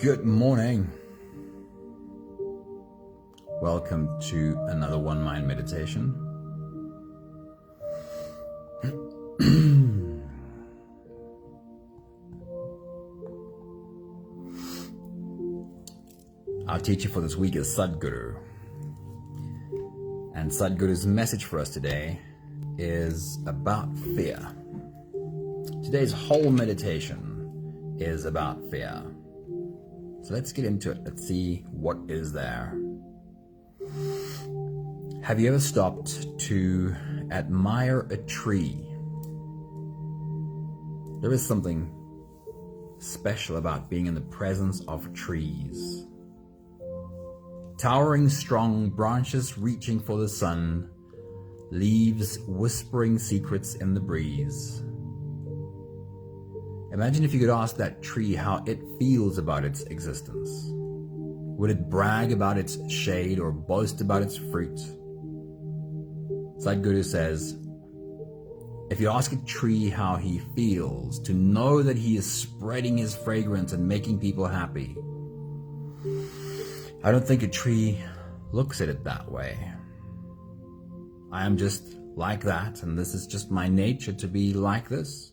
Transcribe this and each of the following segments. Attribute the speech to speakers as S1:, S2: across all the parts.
S1: Good morning. Welcome to another One Mind meditation. Our teacher for this week is Sadhguru. And Sadhguru's message for us today is about fear. Today's whole meditation is about fear. So let's get into it. Let's see what is there. Have you ever stopped to admire a tree? There is something special about being in the presence of trees. Towering strong branches reaching for the sun, leaves whispering secrets in the breeze. Imagine if you could ask that tree how it feels about its existence. Would it brag about its shade or boast about its fruit? Sadhguru says, if you ask a tree how he feels, to know that he is spreading his fragrance and making people happy, I don't think a tree looks at it that way. I am just like that, and this is just my nature to be like this.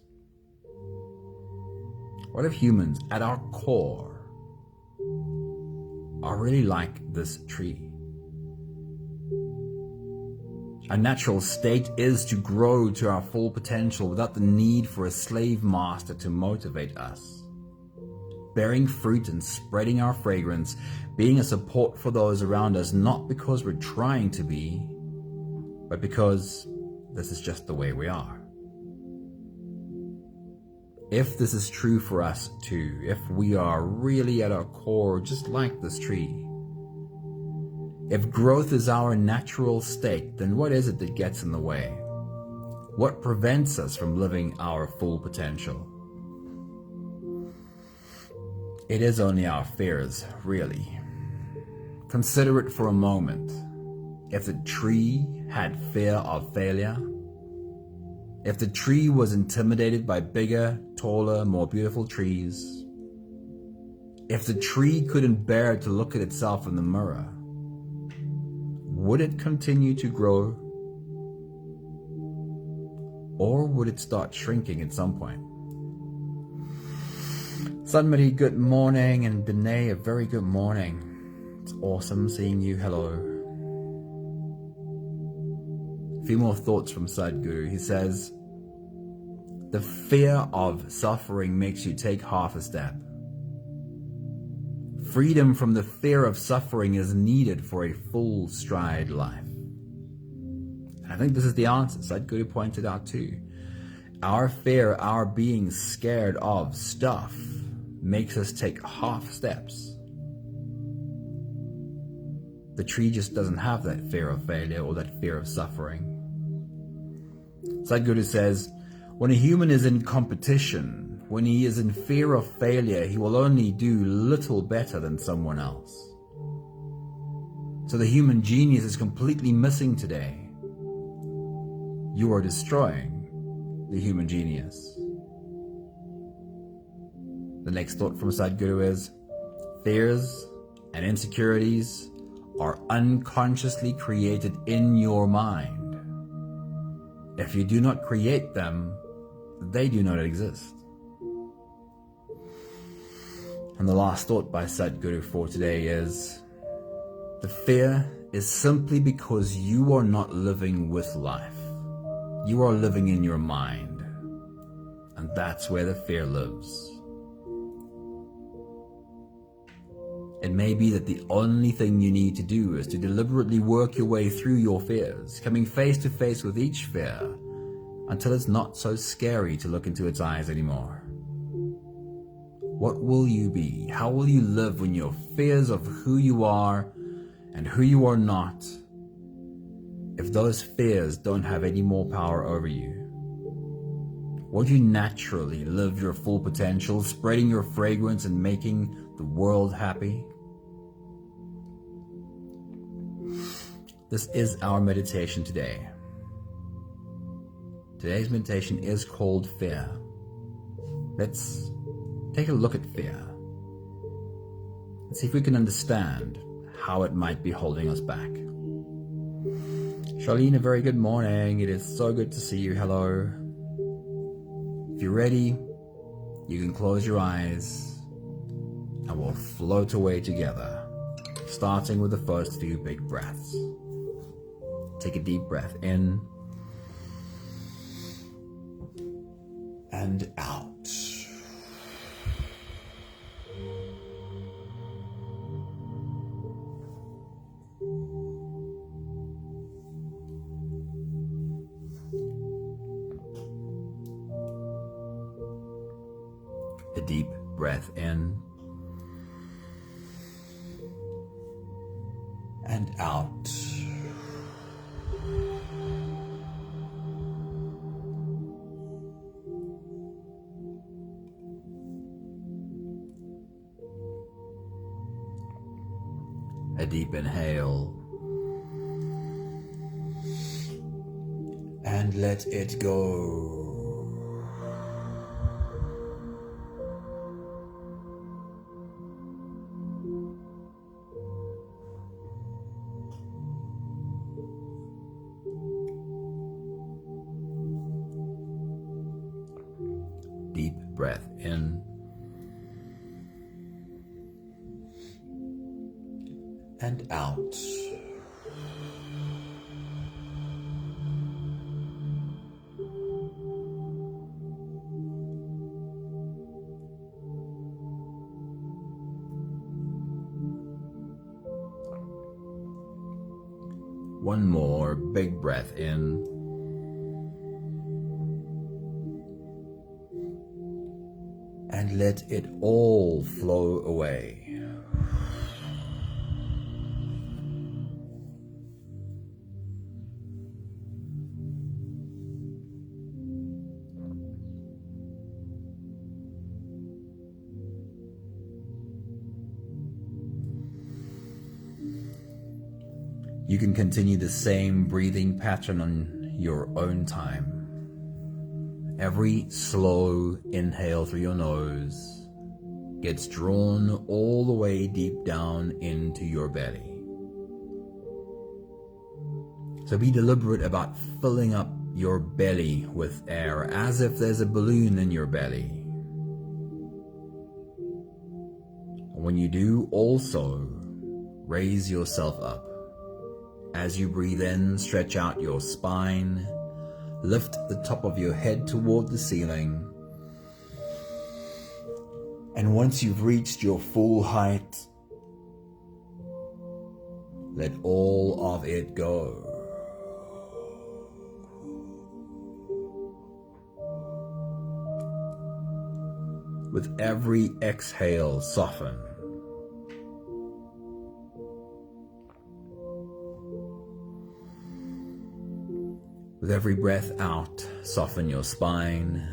S1: What if humans, at our core, are really like this tree? Our natural state is to grow to our full potential without the need for a slave master to motivate us. Bearing fruit and spreading our fragrance, being a support for those around us, not because we're trying to be, but because this is just the way we are. If this is true for us too, if we are really at our core just like this tree, if growth is our natural state, then what is it that gets in the way? What prevents us from living our full potential? It is only our fears, really. Consider it for a moment. If the tree had fear of failure, if the tree was intimidated by bigger, taller, more beautiful trees, if the tree couldn't bear to look at itself in the mirror, would it continue to grow? Or would it start shrinking at some point? Sunmati, good morning, and Danae, a very good morning. It's awesome seeing you. Hello. A few more thoughts from Sadhguru. He says, the fear of suffering makes you take half a step. Freedom from the fear of suffering is needed for a full stride life. And I think this is the answer. Sadhguru pointed out too. Our fear, our being scared of stuff, makes us take half steps. The tree just doesn't have that fear of failure or that fear of suffering. Sadhguru says, when a human is in competition, when he is in fear of failure, he will only do little better than someone else. So the human genius is completely missing today. You are destroying the human genius. The next thought from Sadhguru is, fears and insecurities are unconsciously created in your mind. If you do not create them, they do not exist. And the last thought by Sadhguru for today is, the fear is simply because you are not living with life. You are living in your mind. And that's where the fear lives. It may be that the only thing you need to do is to deliberately work your way through your fears, coming face to face with each fear until it's not so scary to look into its eyes anymore. What will you be? How will you live when your fears of who you are and who you are not, if those fears don't have any more power over you? Won't you naturally live your full potential, spreading your fragrance and making the world happy? This is our meditation today. Today's meditation is called Fear. Let's take a look at fear. see if we can understand how it might be holding us back. Charlene, a very good morning. It is so good to see you. Hello. If you're ready, you can close your eyes and we'll float away together, starting with the first few big breaths. Take a deep breath in and out. A deep breath in and out. A deep inhale and let it go. Deep breath in and out. One more big breath in and let it all flow away. You can continue the same breathing pattern on your own time. Every slow inhale through your nose gets drawn all the way deep down into your belly. So be deliberate about filling up your belly with air as if there's a balloon in your belly. When you do, also raise yourself up. As you breathe in, stretch out your spine, lift the top of your head toward the ceiling, and once you've reached your full height, let all of it go. With every exhale, soften. With every breath out, soften your spine,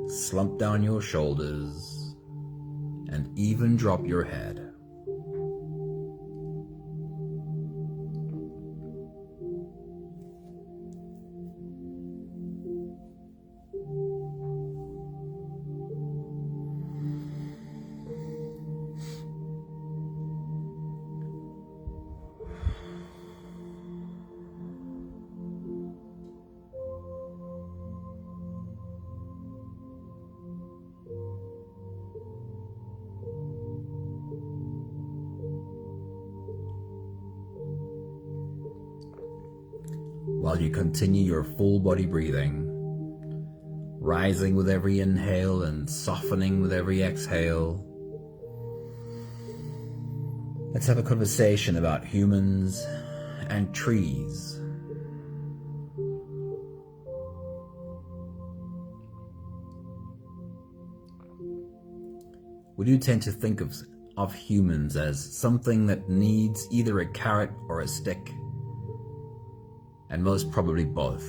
S1: slump down your shoulders, and even drop your head. While you continue your full body breathing, rising with every inhale and softening with every exhale, let's have a conversation about humans and trees. We do tend to think of humans as something that needs either a carrot or a stick, and most probably both.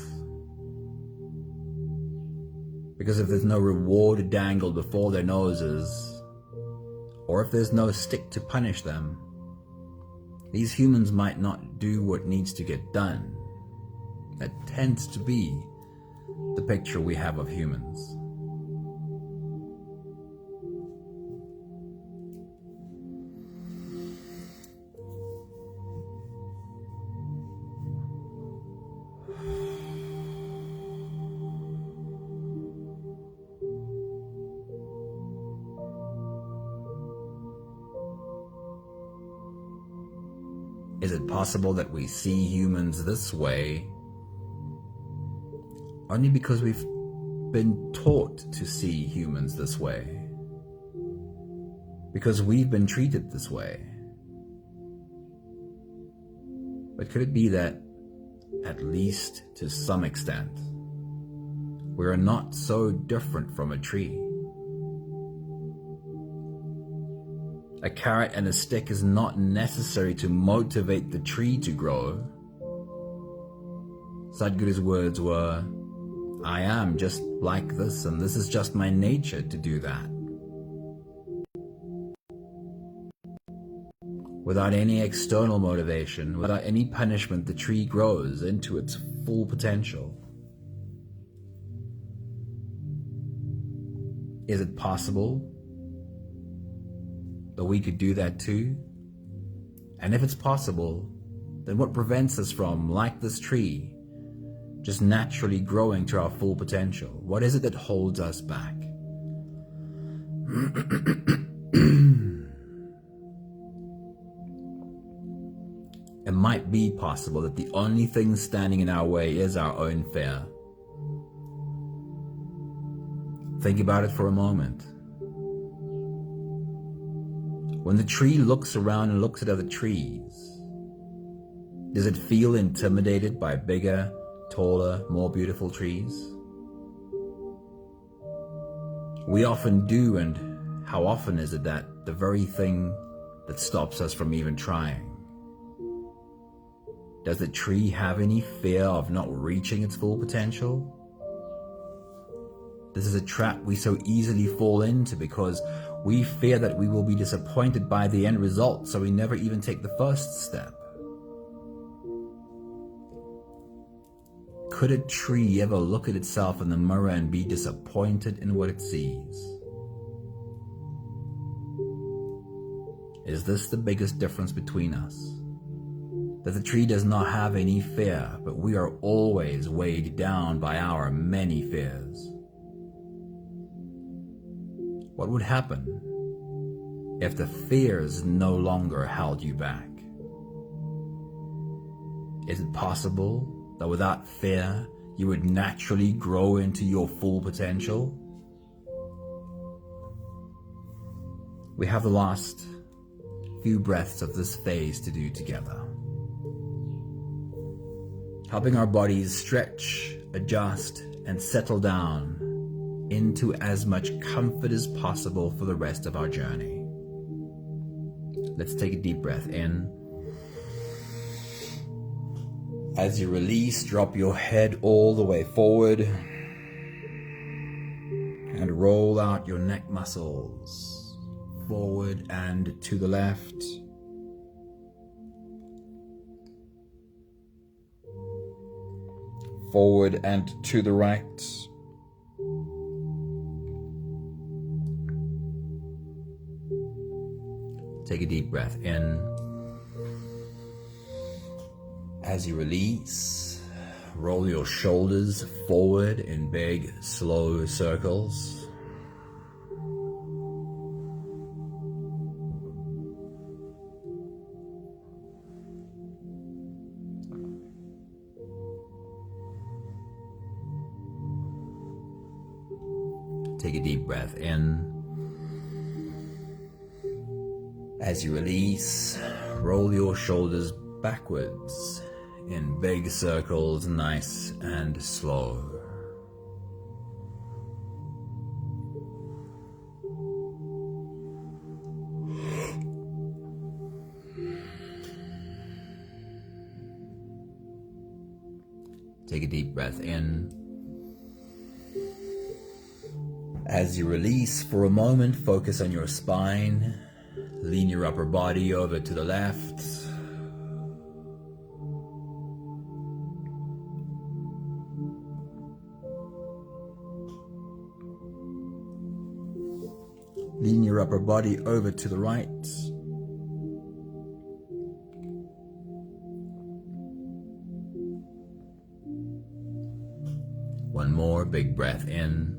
S1: Because if there's no reward dangled before their noses, or if there's no stick to punish them, these humans might not do what needs to get done. That tends to be the picture we have of humans. Is it possible that we see humans this way only because we've been taught to see humans this way? Because we've been treated this way? But could it be that, at least to some extent, we are not so different from a tree? A carrot and a stick is not necessary to motivate the tree to grow. Sadhguru's words were, I am just like this, and this is just my nature to do that. Without any external motivation, without any punishment, the tree grows into its full potential. Is it possible that we could do that too? And if it's possible, then what prevents us from, like this tree, just naturally growing to our full potential? What is it that holds us back? It might be possible that the only thing standing in our way is our own fear. Think about it for a moment. When the tree looks around and looks at other trees, does it feel intimidated by bigger, taller, more beautiful trees? We often do, and how often is it that the very thing that stops us from even trying? Does the tree have any fear of not reaching its full potential? This is a trap we so easily fall into because we fear that we will be disappointed by the end result, so we never even take the first step. Could a tree ever look at itself in the mirror and be disappointed in what it sees? Is this the biggest difference between us? That the tree does not have any fear, but we are always weighed down by our many fears. What would happen if the fears no longer held you back? Is it possible that without fear, you would naturally grow into your full potential? We have the last few breaths of this phase to do together. Helping our bodies stretch, adjust, and settle down into as much comfort as possible for the rest of our journey. Let's take a deep breath in. As you release, drop your head all the way forward and roll out your neck muscles forward and to the left. Forward and to the right. Take a deep breath in. As you release, roll your shoulders forward in big, slow circles. Take a deep breath in. As you release, roll your shoulders backwards in big circles, nice and slow. Take a deep breath in. As you release, for a moment, focus on your spine. Lean your upper body over to the left. Lean your upper body over to the right. One more big breath in.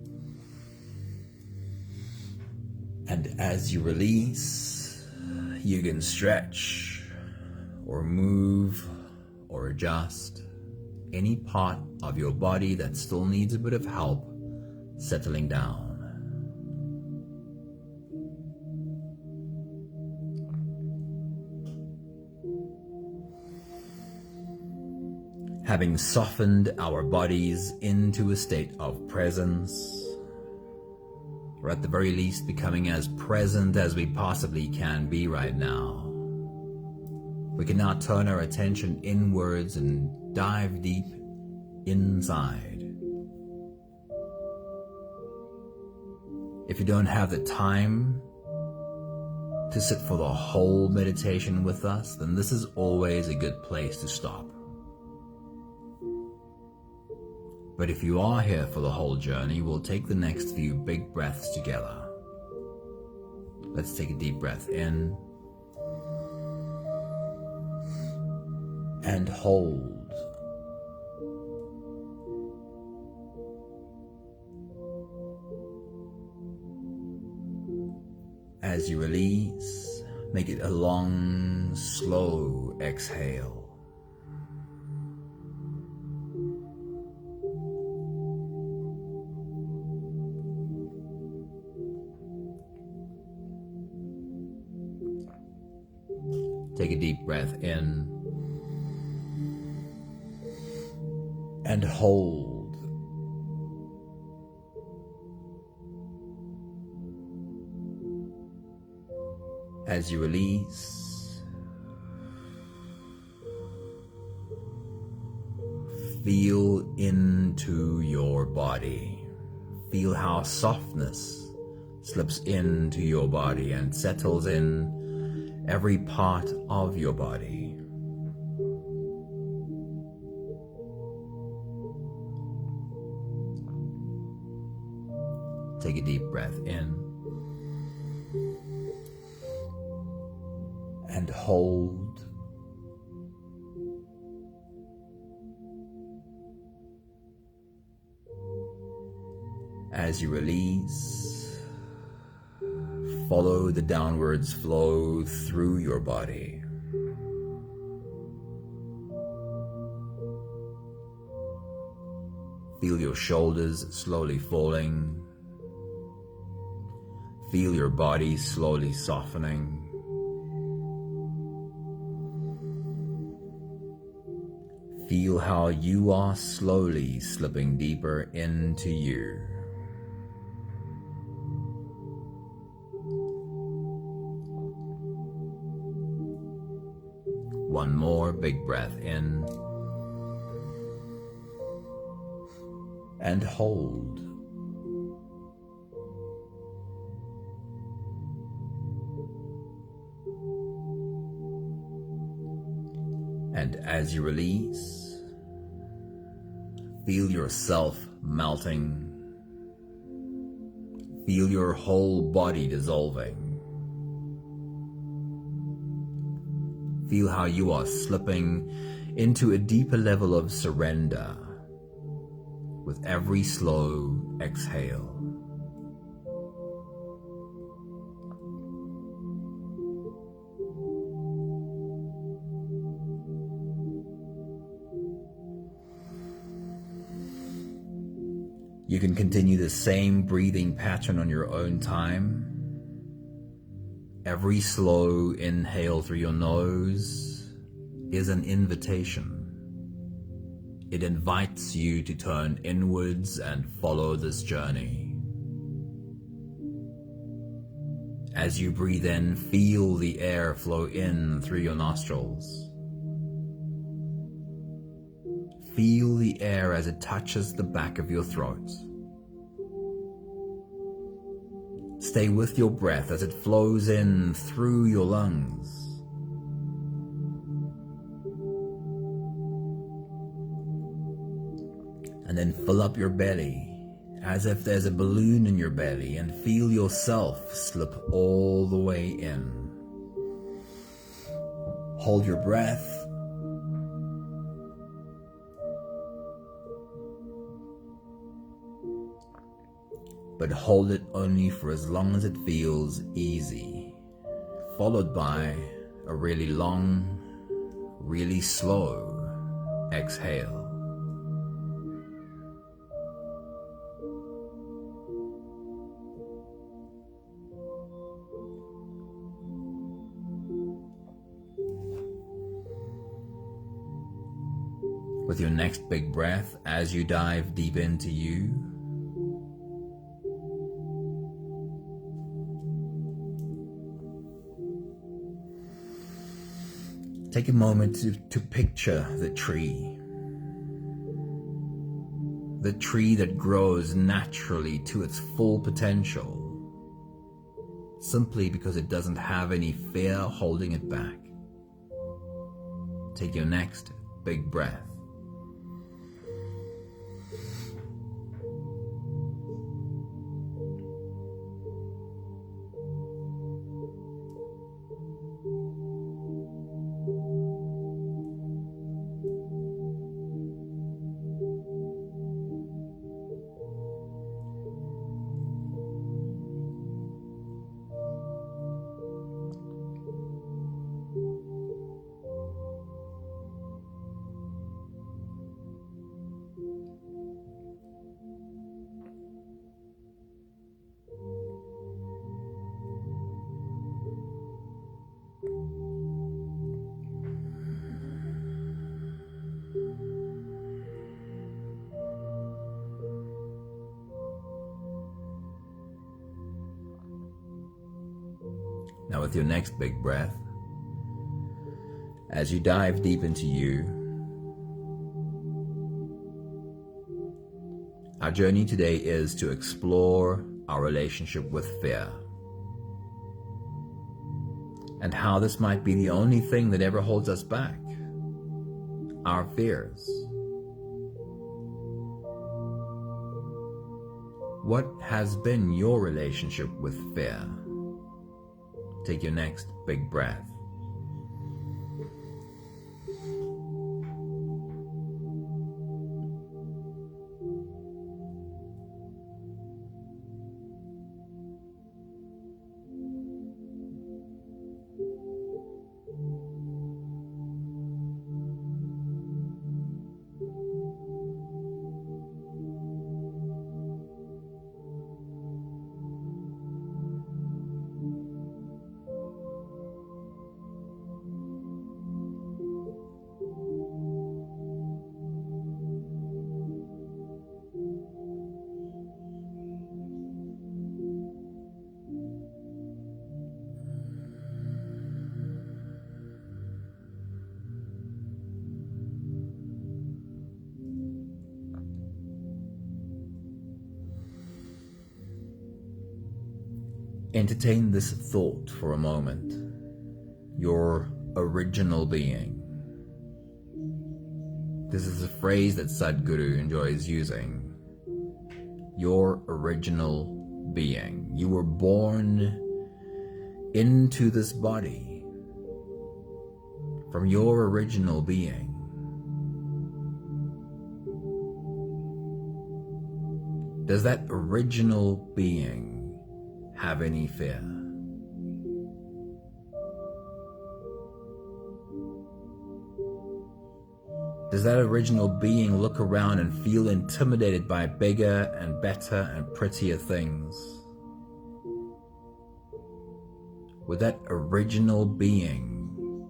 S1: And as you release, you can stretch or move or adjust any part of your body that still needs a bit of help settling down. Having softened our bodies into a state of presence, or at the very least becoming as present as we possibly can be right now, we can now turn our attention inwards and dive deep inside. If you don't have the time to sit for the whole meditation with us, then this is always a good place to stop. But if you are here for the whole journey, we'll take the next few big breaths together. Let's take a deep breath in and hold. As you release, make it a long, slow exhale. Take a deep breath in and hold. As you release, feel into your body. Feel how softness slips into your body and settles in every part of your body. Take a deep breath in and hold. As you release, follow the downwards flow through your body. Feel your shoulders slowly falling. Feel your body slowly softening. Feel how you are slowly slipping deeper into you. One more big breath in and hold. And as you release, feel yourself melting. Feel your whole body dissolving. Feel how you are slipping into a deeper level of surrender with every slow exhale. You can continue the same breathing pattern on your own time. Every slow inhale through your nose is an invitation. It invites you to turn inwards and follow this journey. As you breathe in, feel the air flow in through your nostrils. Feel the air as it touches the back of your throat. Stay with your breath as it flows in through your lungs. And then fill up your belly as if there's a balloon in your belly, and feel yourself slip all the way in. Hold your breath. But hold it only for as long as it feels easy, followed by a really long really slow exhale. With your next big breath, as you dive deep into you, take a moment to picture the tree that grows naturally to its full potential, simply because it doesn't have any fear holding it back. Take your next big breath. Now with your next big breath, as you dive deep into you, our journey today is to explore our relationship with fear and how this might be the only thing that ever holds us back, our fears. What has been your relationship with fear? Take your next big breath. Entertain this thought for a moment. Your original being. This is a phrase that Sadhguru enjoys using. Your original being. You were born into this body from your original being. Does that original being have any fear? Does that original being look around and feel intimidated by bigger and better and prettier things? Would that original being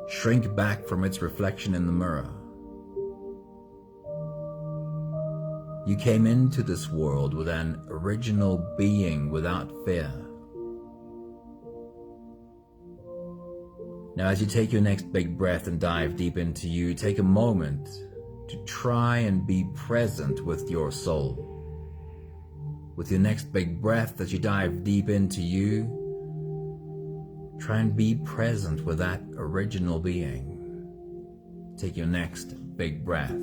S1: shrink back from its reflection in the mirror? You came into this world with an original being without fear. Now, as you take your next big breath and dive deep into you, take a moment to try and be present with your soul. With your next big breath, as you dive deep into you, try and be present with that original being. Take your next big breath.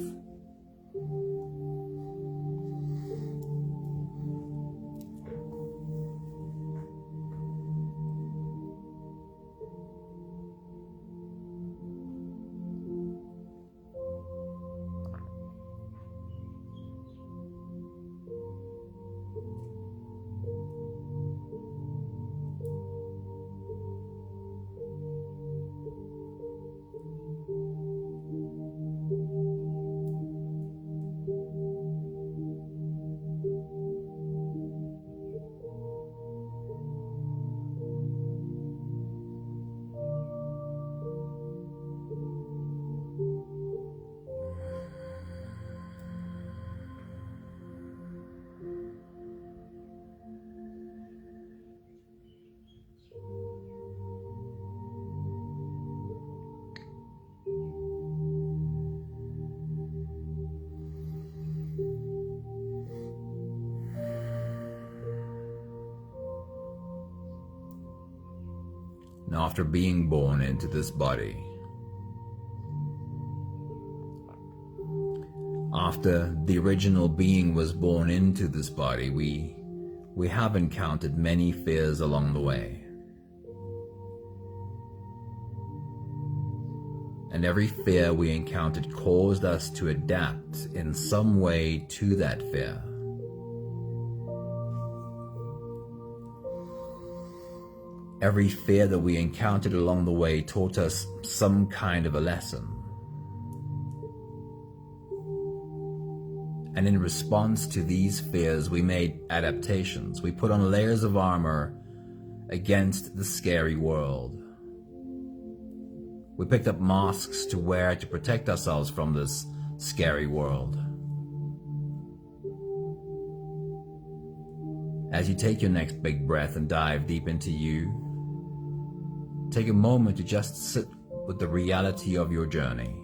S1: Now, after being born into this body, after the original being was born into this body, we have encountered many fears along the way. And every fear we encountered caused us to adapt in some way to that fear. Every fear that we encountered along the way taught us some kind of a lesson. And in response to these fears, we made adaptations. We put on layers of armor against the scary world. We picked up masks to wear to protect ourselves from this scary world. As you take your next big breath and dive deep into you, take a moment to just sit with the reality of your journey.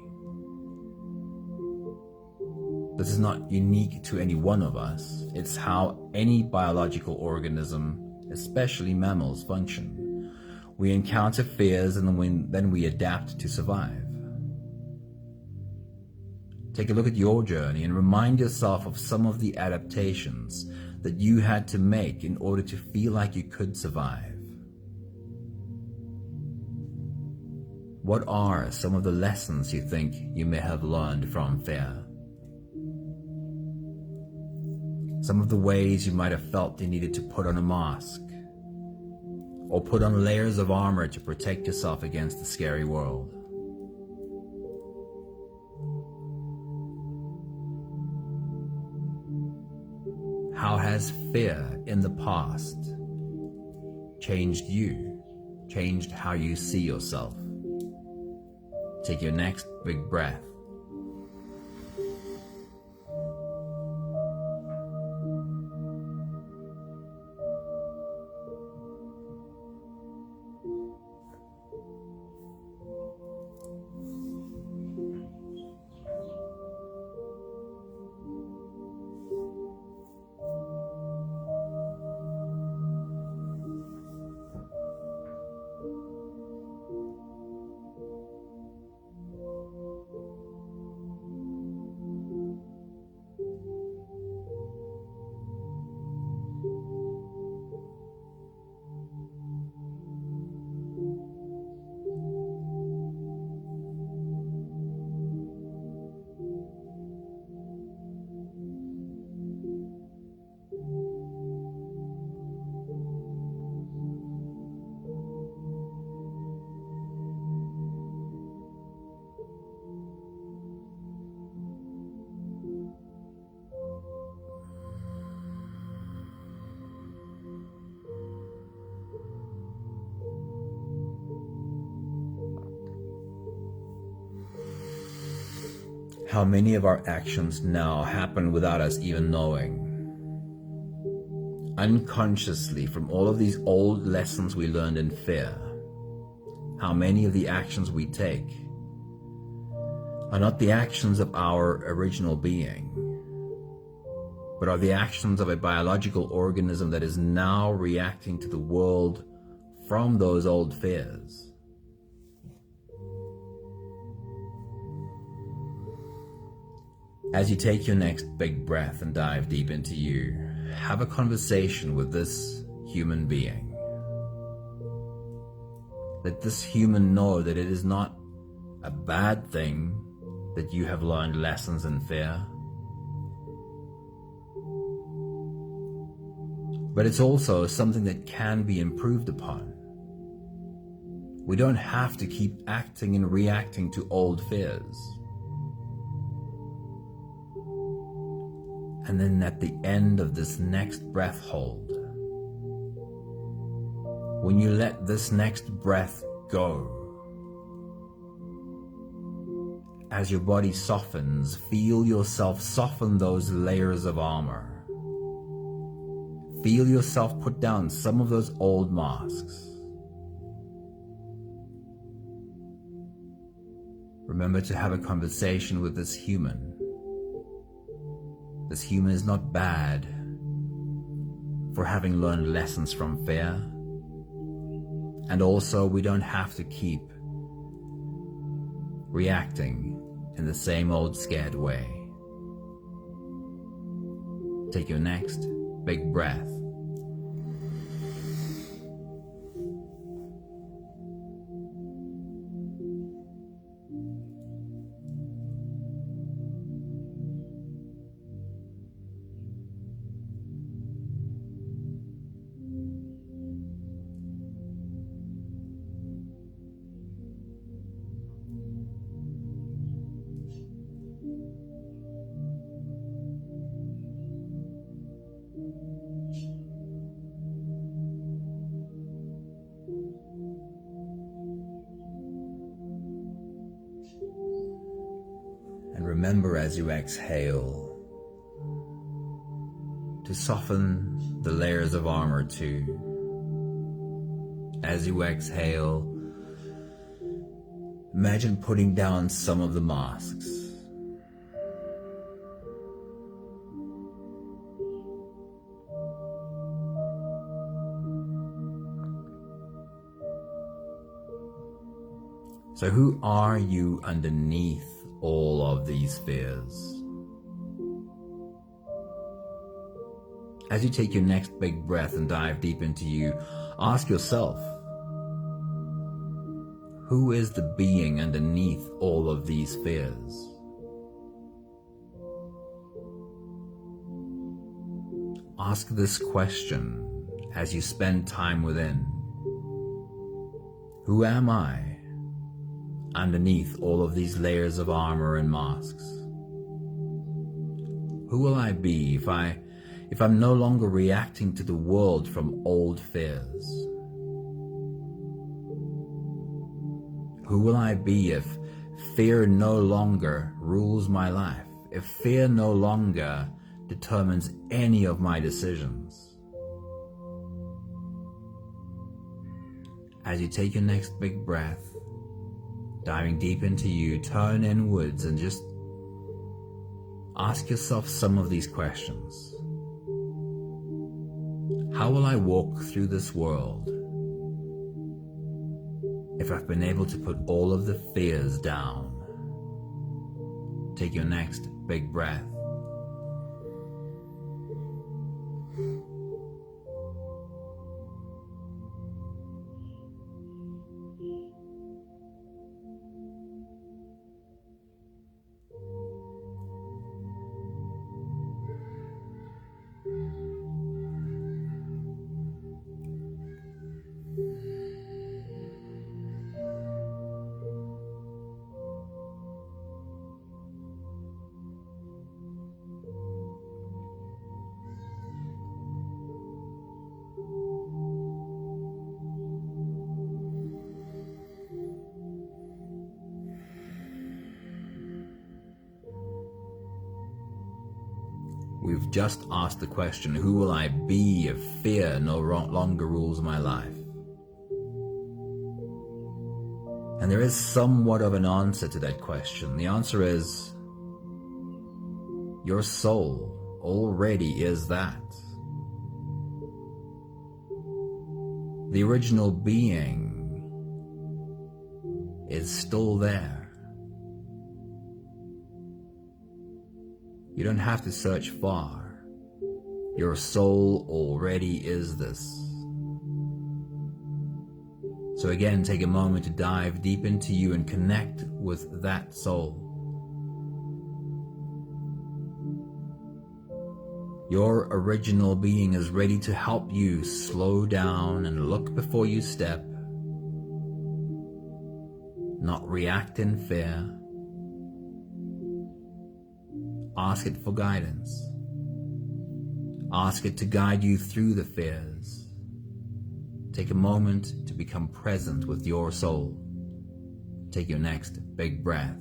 S1: This is not unique to any one of us. It's how any biological organism, especially mammals, function. We encounter fears and then we adapt to survive. Take a look at your journey and remind yourself of some of the adaptations that you had to make in order to feel like you could survive. What are some of the lessons you think you may have learned from fear? Some of the ways you might have felt you needed to put on a mask, or put on layers of armor to protect yourself against the scary world. How has fear in the past changed you, changed how you see yourself? Take your next big breath. How many of our actions now happen without us even knowing? Unconsciously, from all of these old lessons we learned in fear, how many of the actions we take are not the actions of our original being, but are the actions of a biological organism that is now reacting to the world from those old fears. As you take your next big breath and dive deep into you, have a conversation with this human being. Let this human know that it is not a bad thing that you have learned lessons in fear, but it's also something that can be improved upon. We don't have to keep acting and reacting to old fears. And then at the end of this next breath hold, when you let this next breath go, as your body softens, feel yourself soften those layers of armor. Feel yourself put down some of those old masks. Remember to have a conversation with this human. This human is not bad for having learned lessons from fear. And also, we don't have to keep reacting in the same old scared way. Take your next big breath. And remember, as you exhale, to soften the layers of armor too. As you exhale, imagine putting down some of the masks. So who are you underneath all of these fears? As you take your next big breath and dive deep into you, ask yourself, who is the being underneath all of these fears? Ask this question as you spend time within. Who am I underneath all of these layers of armor and masks? Who will I be if I'm no longer reacting to the world from old fears? Who will I be if fear no longer rules my life? If fear no longer determines any of my decisions? As you take your next big breath, diving deep into you, turn inwards and just ask yourself some of these questions. How will I walk through this world if I've been able to put all of the fears down? Take your next big breath. We've just asked the question, who will I be if fear no longer rules my life? And there is somewhat of an answer to that question. The answer is, your soul already is that. The original being is still there. You don't have to search far. Your soul already is this. So again, take a moment to dive deep into you and connect with that soul. Your original being is ready to help you slow down and look before you step, not react in fear. Ask it for guidance. Ask it to guide you through the fears. Take a moment to become present with your soul. Take your next big breath.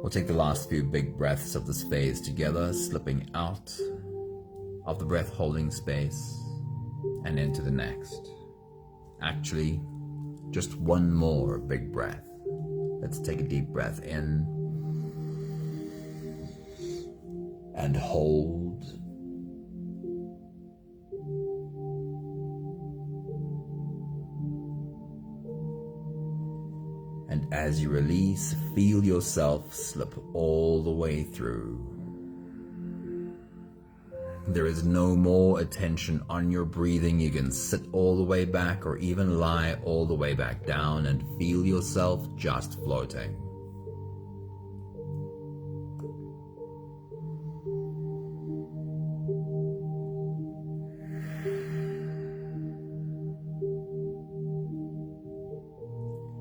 S1: We'll take the last few big breaths of this phase together, slipping out of the breath holding space and into the next. Actually, just one more big breath. Let's take a deep breath in and hold. And as you release, feel yourself slip all the way through. There is no more attention on your breathing. You can sit all the way back or even lie all the way back down and feel yourself just floating.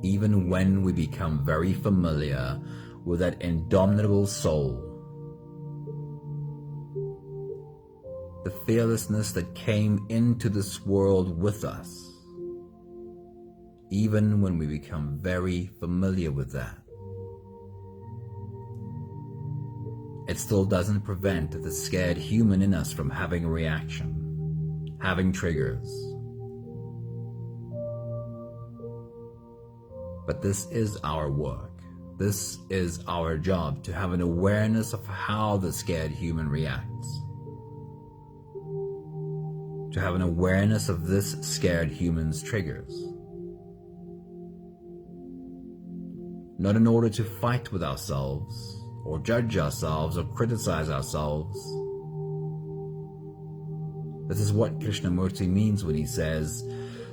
S1: Even when we become very familiar with that indomitable soul, the fearlessness that came into this world with us, even when we become very familiar with that, it still doesn't prevent the scared human in us from having a reaction, having triggers. But this is our work. This is our job, to have an awareness of how the scared human reacts. To have an awareness of this scared human's triggers. Not in order to fight with ourselves, or judge ourselves, or criticize ourselves. This is what Krishnamurti means when he says,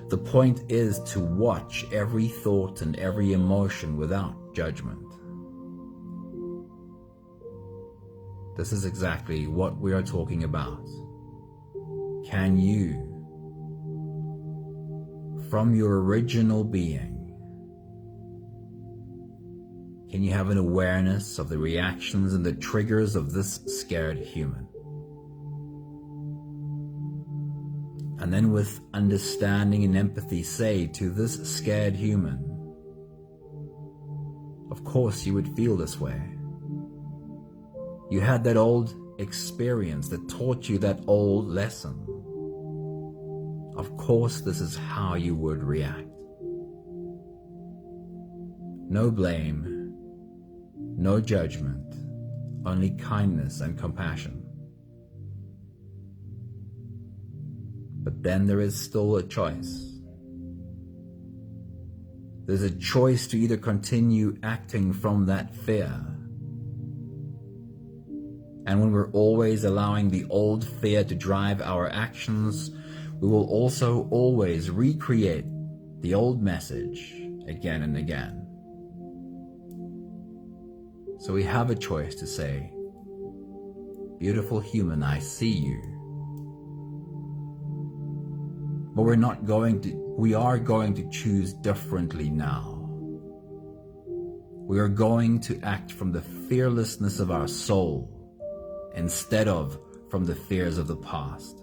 S1: the point is to watch every thought and every emotion without judgment. This is exactly what we are talking about. Can you, from your original being, can you have an awareness of the reactions and the triggers of this scared human? And then with understanding and empathy say to this scared human, of course you would feel this way. You had that old experience that taught you that old lesson. Of course this is how you would react. No blame, no judgment, only kindness and compassion. But then there is still a choice. There's a choice to either continue acting from that fear. And when we're always allowing the old fear to drive our actions, we will also always recreate the old message again and again. So we have a choice to say, beautiful human, I see you. But we are going to choose differently now. We are going to act from the fearlessness of our soul instead of from the fears of the past.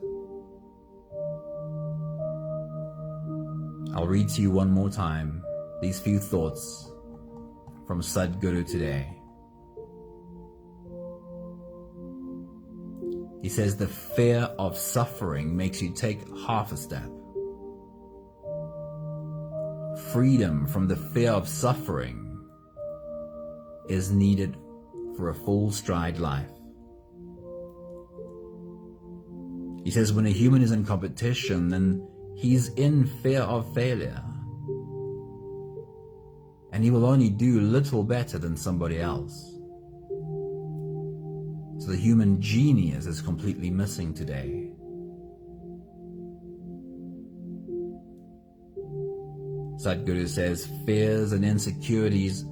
S1: I'll read to you one more time these few thoughts from Sadhguru today. He says, the fear of suffering makes you take half a step. Freedom from the fear of suffering is needed for a full stride life. He says when a human is in competition, then he's in fear of failure. And he will only do little better than somebody else. So the human genius is completely missing today. Sadhguru says fears and insecurities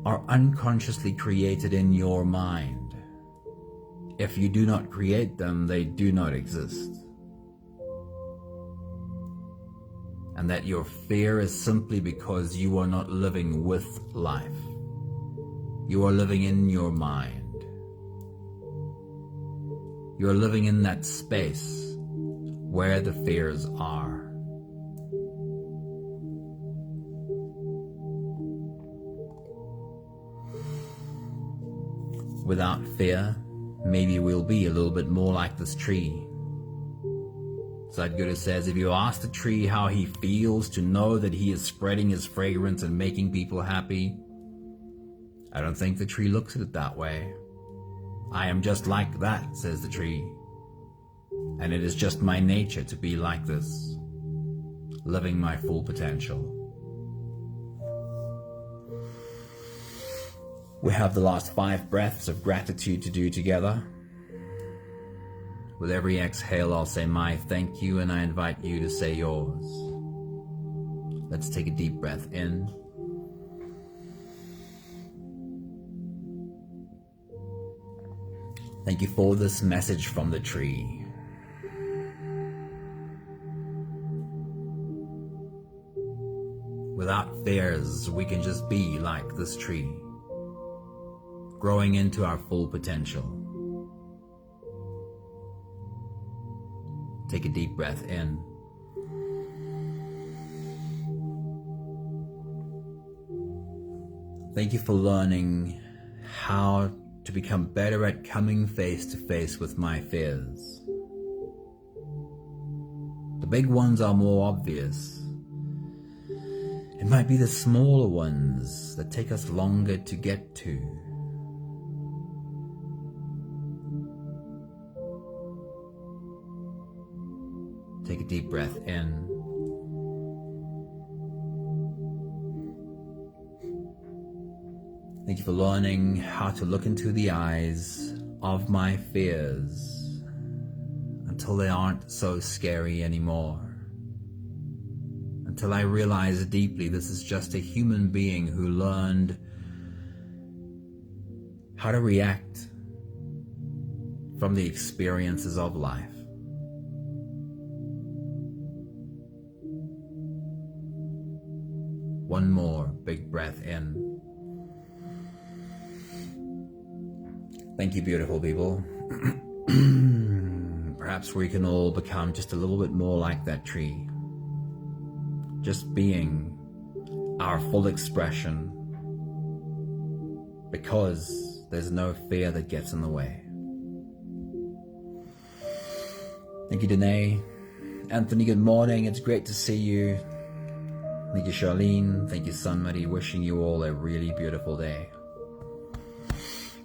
S1: are unconsciously created in your mind. If you do not create them, they do not exist. And that your fear is simply because you are not living with life. You are living in your mind. You are living in that space where the fears are. Without fear, maybe we'll be a little bit more like this tree. Sadhguru says, if you ask the tree how he feels to know that he is spreading his fragrance and making people happy, I don't think the tree looks at it that way. I am just like that, says the tree. And it is just my nature to be like this, living my full potential. We have the last 5 breaths of gratitude to do together. With every exhale, I'll say my thank you, and I invite you to say yours. Let's take a deep breath in. Thank you for this message from the tree. Without fears, we can just be like this tree, growing into our full potential. Take a deep breath in. Thank you for learning how to become better at coming face to face with my fears. The big ones are more obvious. It might be the smaller ones that take us longer to get to. Take a deep breath in. Thank you for learning how to look into the eyes of my fears until they aren't so scary anymore. Until I realize deeply this is just a human being who learned how to react from the experiences of life. One more big breath in. Thank you, beautiful people. Perhaps we can all become just a little bit more like that tree. Just being our full expression, because there's no fear that gets in the way. Thank you, Danae. Anthony, good morning. It's great to see you. Thank you, Charlene. Thank you, Sunmuddy. Wishing you all a really beautiful day.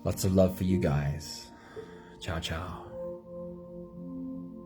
S1: Lots of love for you guys. Ciao, ciao.